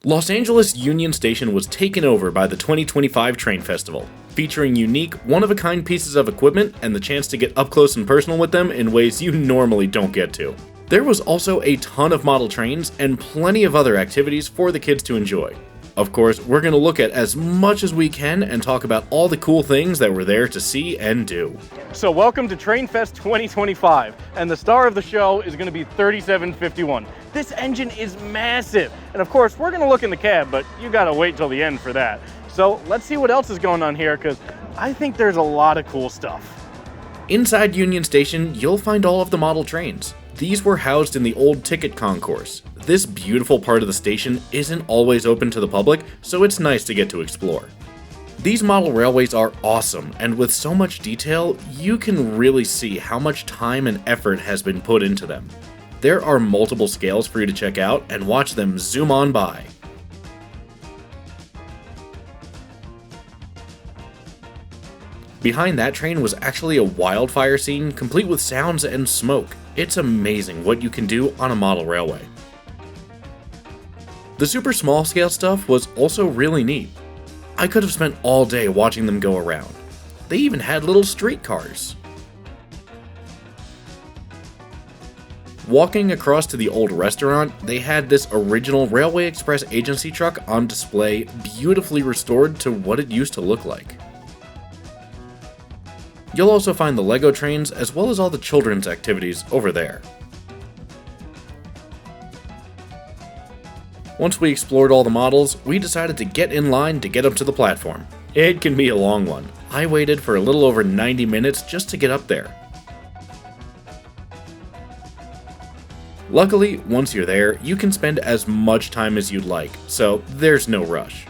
Los Angeles Union Station was taken over by the 2025 Train Festival, featuring unique, one-of-a-kind pieces of equipment and the chance to get up close and personal with them in ways you normally don't get to. There was also a ton of model trains and plenty of other activities for the kids to enjoy. Of course, we're going to look at as much as we can and talk about all the cool things that were there to see and do. So welcome to Train Fest 2025, and the star of the show is going to be 3751. This engine is massive, and of course we're going to look in the cab, but you got to wait till the end for that. So let's see what else is going on here, because I think there's a lot of cool stuff. Inside Union Station, you'll find all of the model trains. These were housed in the old ticket concourse. This beautiful part of the station isn't always open to the public, so it's nice to get to explore. These model railways are awesome, and with so much detail, you can really see how much time and effort has been put into them. There are multiple scales for you to check out and watch them zoom on by. Behind that train was actually a wildfire scene complete with sounds and smoke. It's amazing what you can do on a model railway. The super small scale stuff was also really neat. I could have spent all day watching them go around. They even had little streetcars. Walking across to the old restaurant, they had this original Railway Express agency truck on display, beautifully restored to what it used to look like. You'll also find the Lego trains as well as all the children's activities over there. Once we explored all the models, we decided to get in line to get up to the platform. It can be a long one. I waited for a little over 90 minutes just to get up there. Luckily, once you're there, you can spend as much time as you'd like, so there's no rush.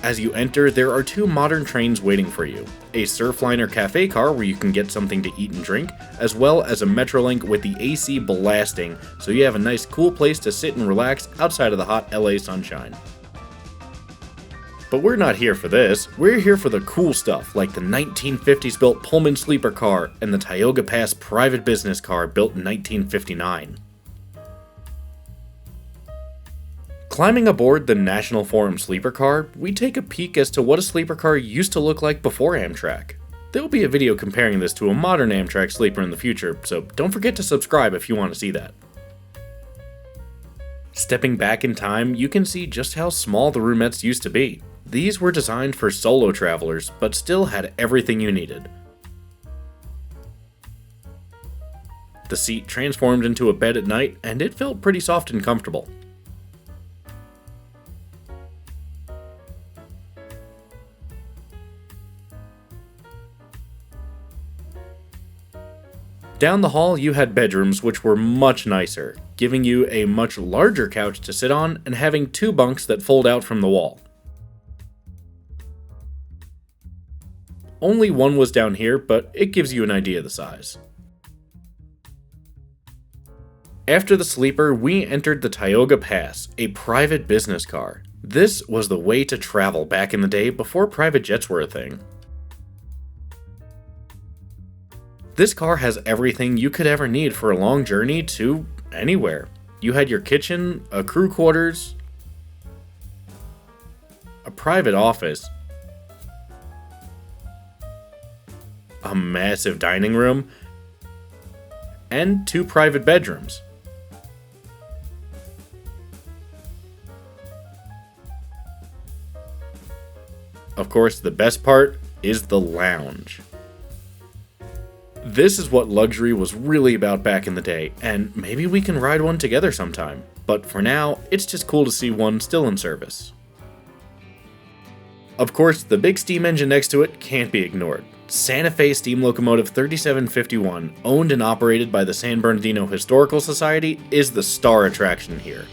As you enter, there are two modern trains waiting for you. A Surfliner cafe car where you can get something to eat and drink, as well as a Metrolink with the AC blasting, so you have a nice cool place to sit and relax outside of the hot LA sunshine. But we're not here for this, we're here for the cool stuff like the 1950s built Pullman sleeper car and the Tioga Pass private business car built in 1959. Climbing aboard the National Forum sleeper car, we take a peek as to what a sleeper car used to look like before Amtrak. There'll be a video comparing this to a modern Amtrak sleeper in the future, so don't forget to subscribe if you want to see that. Stepping back in time, you can see just how small the roomettes used to be. These were designed for solo travelers, but still had everything you needed. The seat transformed into a bed at night, and it felt pretty soft and comfortable. Down the hall, you had bedrooms which were much nicer, giving you a much larger couch to sit on and having two bunks that fold out from the wall. Only one was down here, but it gives you an idea of the size. After the sleeper, we entered the Tioga Pass, a private business car. This was the way to travel back in the day before private jets were a thing. This car has everything you could ever need for a long journey to anywhere. You had your kitchen, a crew quarters, a private office, a massive dining room, and two private bedrooms. Of course, the best part is the lounge. This is what luxury was really about back in the day, and maybe we can ride one together sometime. But for now, it's just cool to see one still in service. Of course, the big steam engine next to it can't be ignored. Santa Fe Steam Locomotive 3751, owned and operated by the San Bernardino Historical Society, is the star attraction here.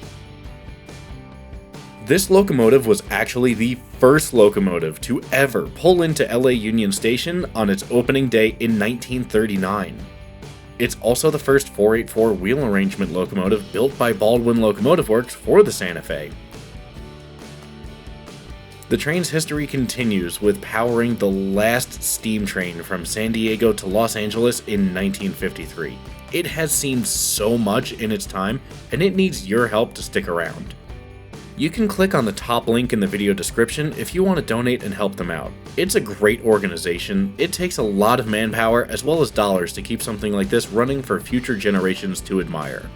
This locomotive was actually the first locomotive to ever pull into LA Union Station on its opening day in 1939. It's also the first 484 wheel arrangement locomotive built by Baldwin Locomotive Works for the Santa Fe. The train's history continues with powering the last steam train from San Diego to Los Angeles in 1953. It has seen so much in its time, and it needs your help to stick around. You can click on the top link in the video description if you want to donate and help them out. It's a great organization. It takes a lot of manpower as well as dollars to keep something like this running for future generations to admire.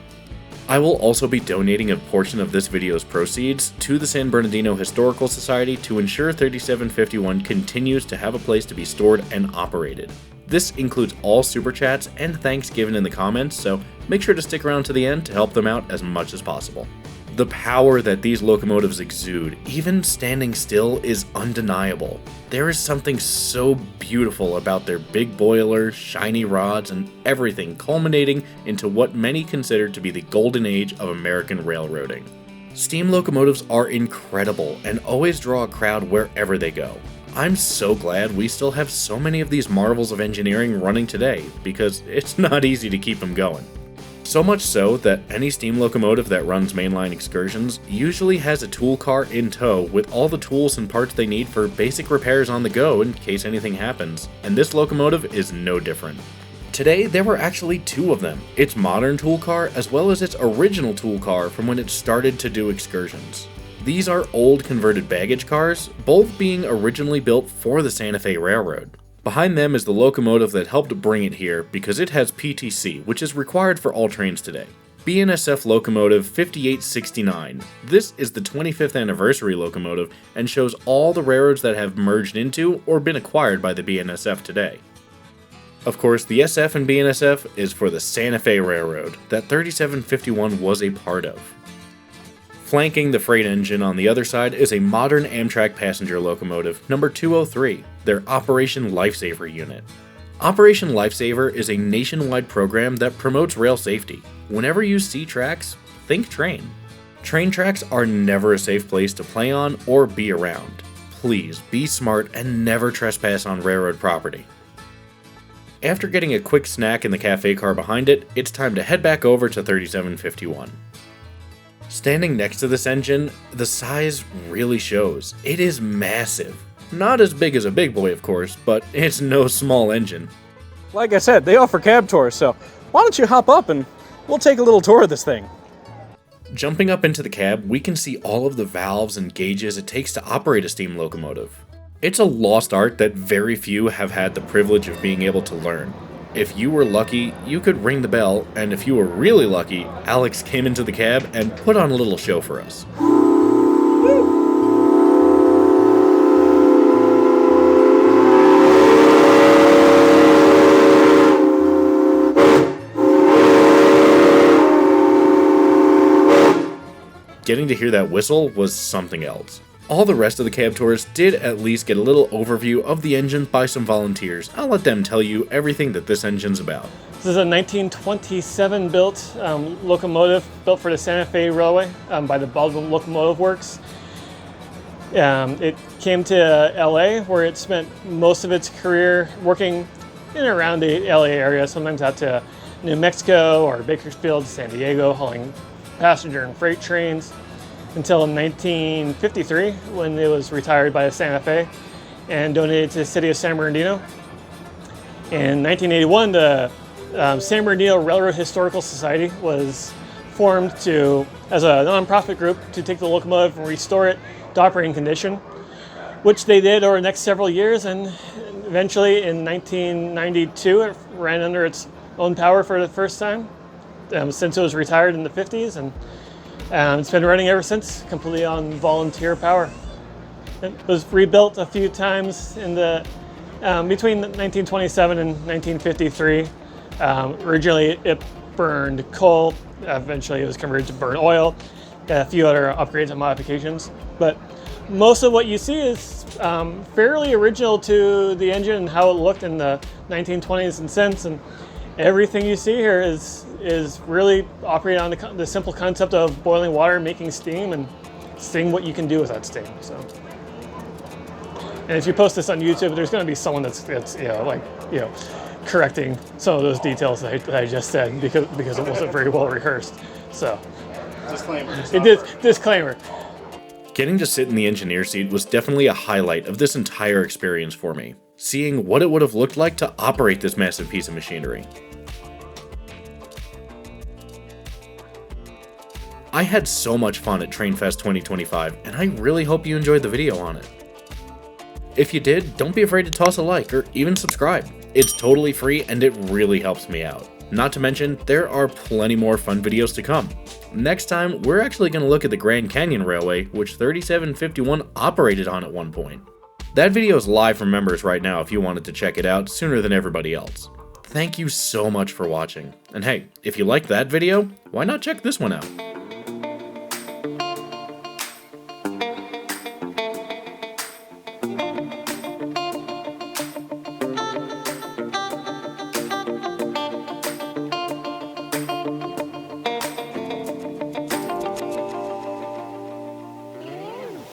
I will also be donating a portion of this video's proceeds to the San Bernardino Historical Society to ensure 3751 continues to have a place to be stored and operated. This includes all super chats and thanks given in the comments, so make sure to stick around to the end to help them out as much as possible. The power that these locomotives exude, even standing still, is undeniable. There is something so beautiful about their big boilers, shiny rods, and everything culminating into what many consider to be the golden age of American railroading. Steam locomotives are incredible and always draw a crowd wherever they go. I'm so glad we still have so many of these marvels of engineering running today, because it's not easy to keep them going. So much so that any steam locomotive that runs mainline excursions usually has a tool car in tow with all the tools and parts they need for basic repairs on the go in case anything happens, and this locomotive is no different. Today there were actually two of them, its modern tool car as well as its original tool car from when it started to do excursions. These are old converted baggage cars, both being originally built for the Santa Fe Railroad. Behind them is the locomotive that helped bring it here because it has PTC, which is required for all trains today. BNSF Locomotive 5869. This is the 25th anniversary locomotive and shows all the railroads that have merged into or been acquired by the BNSF today. Of course, the SF in BNSF is for the Santa Fe Railroad that 3751 was a part of. Flanking the freight engine on the other side is a modern Amtrak passenger locomotive, number 203, their Operation Lifesaver unit. Operation Lifesaver is a nationwide program that promotes rail safety. Whenever you see tracks, think train. Train tracks are never a safe place to play on or be around. Please be smart and never trespass on railroad property. After getting a quick snack in the cafe car behind it, it's time to head back over to 3751. Standing next to this engine, the size really shows. It is massive. Not as big as a big boy, of course, but it's no small engine. Like I said, they offer cab tours, so why don't you hop up and we'll take a little tour of this thing. Jumping up into the cab, we can see all of the valves and gauges it takes to operate a steam locomotive. It's a lost art that very few have had the privilege of being able to learn. If you were lucky, you could ring the bell, and if you were really lucky, Alex came into the cab and put on a little show for us. Getting to hear that whistle was something else. All the rest of the cab tours did at least get a little overview of the engine by some volunteers. I'll let them tell you everything that this engine's about. This is a 1927 built locomotive built for the Santa Fe Railway by the Baldwin Locomotive Works. It came to LA where it spent most of its career working in and around the LA area, sometimes out to New Mexico or Bakersfield, San Diego, hauling passenger and freight trains, until 1953 when it was retired by Santa Fe and donated to the city of San Bernardino. In 1981, the San Bernardino Railroad Historical Society was formed as a nonprofit group to take the locomotive and restore it to operating condition, which they did over the next several years, and eventually in 1992 it ran under its own power for the first time since it was retired in the 50s, and it's been running ever since, completely on volunteer power. It was rebuilt a few times in the between 1927 and 1953. Originally, it burned coal. Eventually, it was converted to burn oil. A few other upgrades and modifications. But most of what you see is fairly original to the engine and how it looked in the 1920s and since. And everything you see here is really operating on the simple concept of boiling water, making steam, and seeing what you can do with that steam. So, and if you post this on YouTube, there's going to be someone that's correcting some of those details that I just said because it wasn't very well rehearsed. So, disclaimer. Getting to sit in the engineer seat was definitely a highlight of this entire experience for me, seeing what it would have looked like to operate this massive piece of machinery. I had so much fun at TrainFest 2025, and I really hope you enjoyed the video on it. If you did, don't be afraid to toss a like or even subscribe. It's totally free and it really helps me out. Not to mention, there are plenty more fun videos to come. Next time, we're actually going to look at the Grand Canyon Railway, which 3751 operated on at one point. That video is live for members right now if you wanted to check it out sooner than everybody else. Thank you so much for watching. And hey, if you liked that video, why not check this one out?